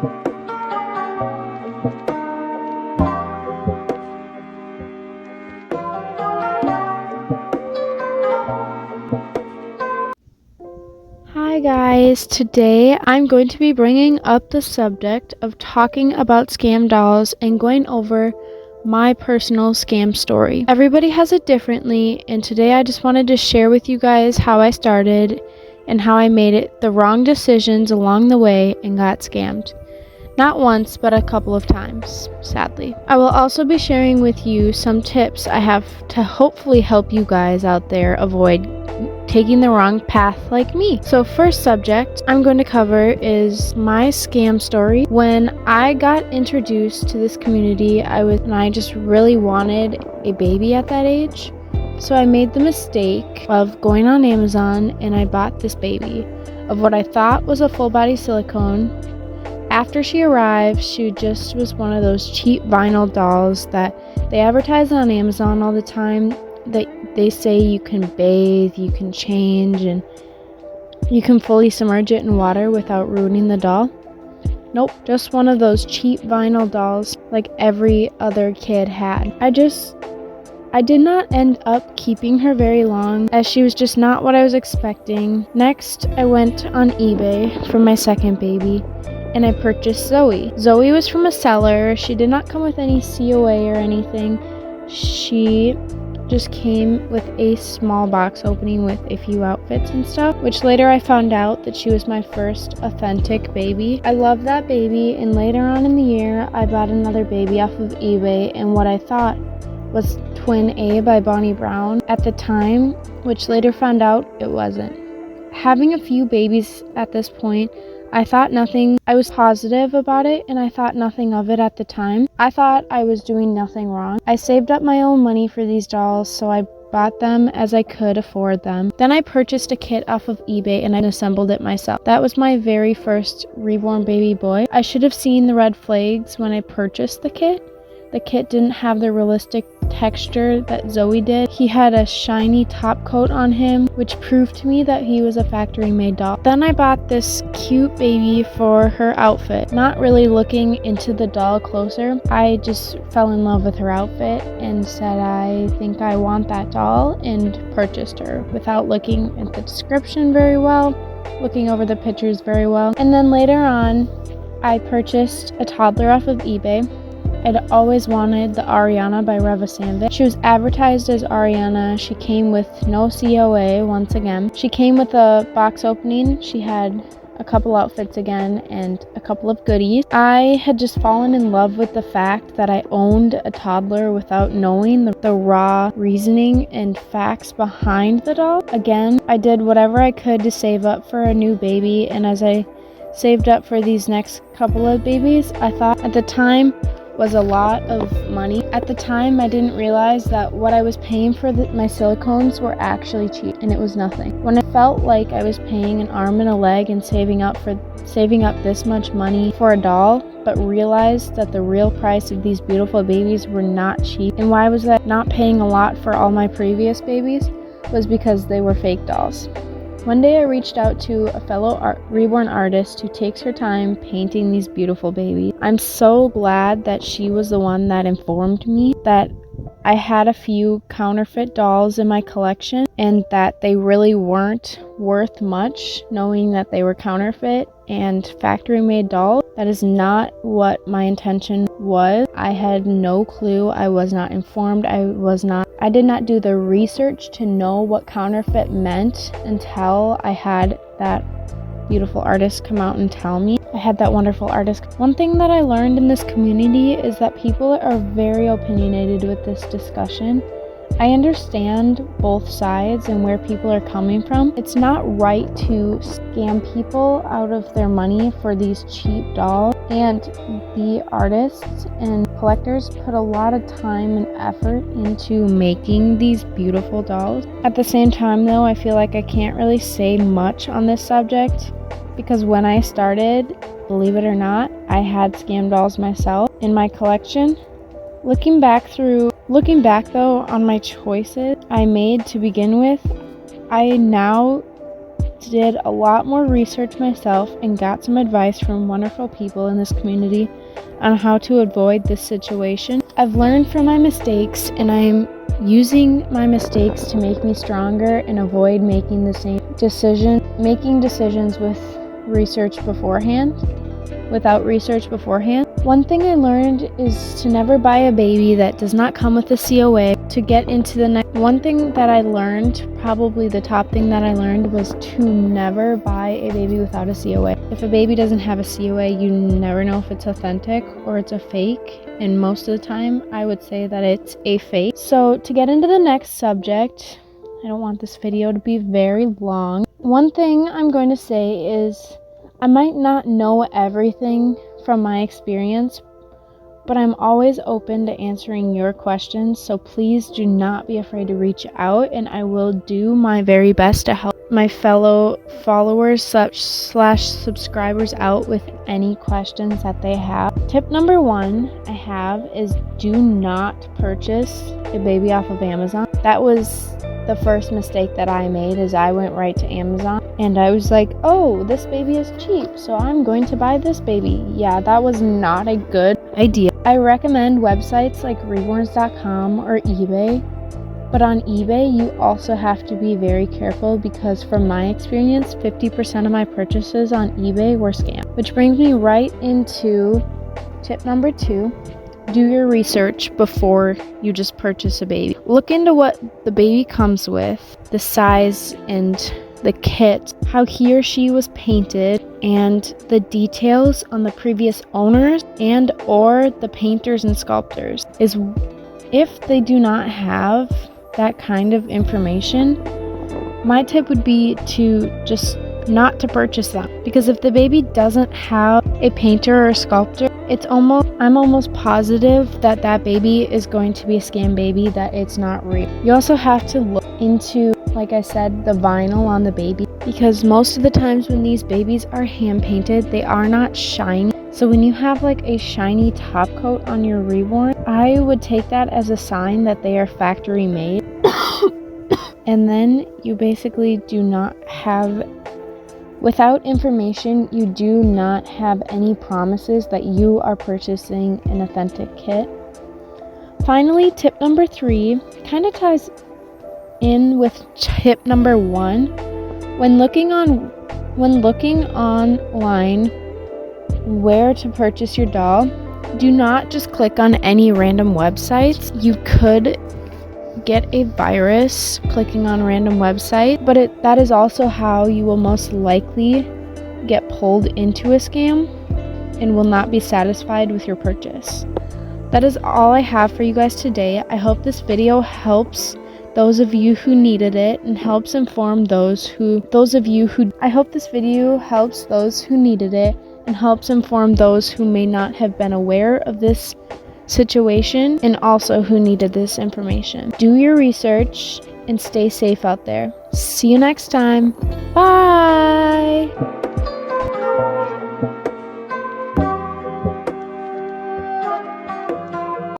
Hi guys, today I'm going to be bringing up the subject of talking about scam dolls and going over my personal scam story. Everybody has it differently, and today I just wanted to share with you guys how I started and how I made it the wrong decisions along the way and got scammed. Not once, but a couple of times, sadly. I will also be sharing with you some tips I have to hopefully help you guys out there avoid taking the wrong path like me. So first subject I'm going to cover is my scam story. When I got introduced to this community, I just really wanted a baby at that age. So I made the mistake of going on Amazon and I bought this baby of what I thought was a full body silicone. After she arrived, she just was one of those cheap vinyl dolls that they advertise on Amazon all the time. They say you can bathe, you can change, and you can fully submerge it in water without ruining the doll. Nope, just one of those cheap vinyl dolls like every other kid had. I did not end up keeping her very long, as she was just not what I was expecting. Next, I went on eBay for my second baby, and I purchased Zoe. Zoe was from a seller. She did not come with any COA or anything. She just came with a small box opening with a few outfits and stuff, which later I found out that she was my first authentic baby. I love that baby, and later on in the year I bought another baby off of eBay and what I thought was Twin A by Bonnie Brown at the time, which later found out it wasn't. Having a few babies at this point, I was positive about it, and I thought nothing of it at the time. I thought I was doing nothing wrong. I saved up my own money for these dolls, so I bought them as I could afford them. Then I purchased a kit off of eBay and I assembled it myself. That was my very first reborn baby boy. I should have seen the red flags when I purchased the kit. The kit didn't have the realistic texture that Zoe did. He had a shiny top coat on him, which proved to me that he was a factory made doll. Then I bought this cute baby for her outfit. Not really looking into the doll closer, I just fell in love with her outfit and said I think I want that doll, and purchased her without looking at the description very well, looking over the pictures very well. And then later on, I purchased a toddler off of eBay. I'd always wanted the Ariana by Reva Sandvik. She was advertised as Ariana. She came with no COA once again. She came with a box opening. She had a couple outfits again and a couple of goodies. I had just fallen in love with the fact that I owned a toddler without knowing the raw reasoning and facts behind the doll. Again, I did whatever I could to save up for a new baby, and as I saved up for these next couple of babies, I thought at the time was a lot of money. At the time, I didn't realize that what I was paying for my silicones were actually cheap, and it was nothing. When I felt like I was paying an arm and a leg and saving up this much money for a doll, but realized that the real price of these beautiful babies were not cheap, and why was I not paying a lot for all my previous babies, was because they were fake dolls. One day I reached out to a fellow reborn artist who takes her time painting these beautiful babies. I'm so glad that she was the one that informed me that I had a few counterfeit dolls in my collection and that they really weren't worth much, knowing that they were counterfeit and factory made dolls. That is not what my intention was. I had no clue. I was not informed. I did not do the research to know what counterfeit meant until I had that beautiful artist come out and tell me. I had that wonderful artist. One thing that I learned in this community is that people are very opinionated with this discussion. I understand both sides and where people are coming from. It's not right to scam people out of their money for these cheap dolls, and the artists and collectors put a lot of time and effort into making these beautiful dolls. At the same time though, I feel like I can't really say much on this subject because when I started, believe it or not, I had scam dolls myself in my collection. Looking back though on my choices I made to begin with, I now did a lot more research myself and got some advice from wonderful people in this community on how to avoid this situation. I've learned from my mistakes, and I'm using my mistakes to make me stronger and avoid making the same decisions without research beforehand. One thing I learned is to never buy a baby that does not come with a COA. To get into the next, one thing that I learned, probably the top thing that I learned, was to never buy a baby without a COA. If a baby doesn't have a COA, you never know if it's authentic or it's a fake, and most of the time I would say that it's a fake. So to get into the next subject, I don't want this video to be very long. One thing I'm going to say is I might not know everything from my experience, but I'm always open to answering your questions, so please do not be afraid to reach out, and I will do my very best to help my fellow followers / subscribers out with any questions that they have. Tip number 1 I have is do not purchase a baby off of Amazon. That was the first mistake that I made, is I went right to Amazon and I was like, oh, this baby is cheap, so I'm going to buy this baby. Yeah, that was not a good idea. I recommend websites like Reborns.com or eBay, but on eBay you also have to be very careful, because from my experience 50% of my purchases on eBay were scams. Which brings me right into tip number 2. Do your research before you just purchase a baby. Look into what the baby comes with, the size and the kit, how he or she was painted, and the details on the previous owners and or the painters and sculptors. If they do not have that kind of information, my tip would be to just not to purchase them, because if the baby doesn't have a painter or a sculptor, I'm almost positive that that baby is going to be a scam baby, that it's not real. You also have to look into, like I said, the vinyl on the baby, because most of the times when these babies are hand painted, they are not shiny. So when you have like a shiny top coat on your reborn, I would take that as a sign that they are factory made. And then you basically do not have, without information, you do not have any promises that you are purchasing an authentic kit. Finally, tip number 3 kind of ties in with tip number 1. When looking online where to purchase your doll, do not just click on any random websites. You could get a virus clicking on a random website, but that is also how you will most likely get pulled into a scam and will not be satisfied with your purchase. That is all I have for you guys today. I hope this video helps those of you who needed it and helps inform those who may not have been aware of this situation and also who needed this information. Do your research and stay safe out there. See you next time. Bye!